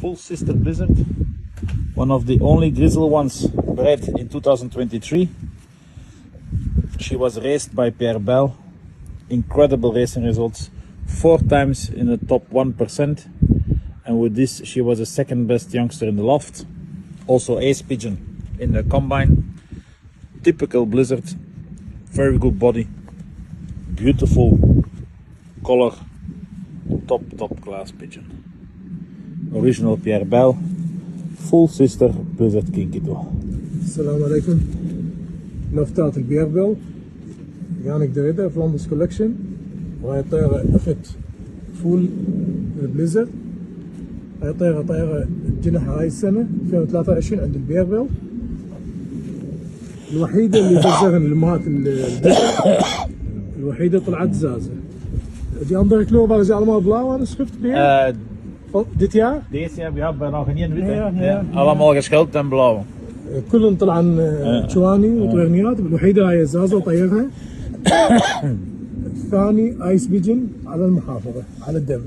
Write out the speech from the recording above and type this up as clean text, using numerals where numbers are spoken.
full sister Blizzard. One of the only grizzle ones bred in 2023. She was raced by Pierre Beyl. Incredible racing results. 4 times in the top 1%. And with this, she was the second best youngster in the loft. Also Ace Pigeon in the combine. Typical Blizzard. Very good body. Beautiful color. Top class pigeon. Original Pierre Beyl. Full sister Blizzard King Kittel. Assalamu alaikum. لفتات البير بيل Yannick Deridder Flanders collection. وهي طيارة أخت فول البليزرد. هاي طيارة جنحها هاي السنة 2023 عند البير بيل. الوحيدة اللي بزغن الأمهات الوحيدة طلعت زازة. Die andere kleur waren ze allemaal blauw aan de schrift? Dit jaar? Dit jaar, we hebben nog geen witte. Ja. Allemaal geschilderd en blauw. كلهم طلعن شواني وطيرنيات. الوحيدة هاي زازة وطيرها. الثاني ايس بيجن على المحافظة على الدم.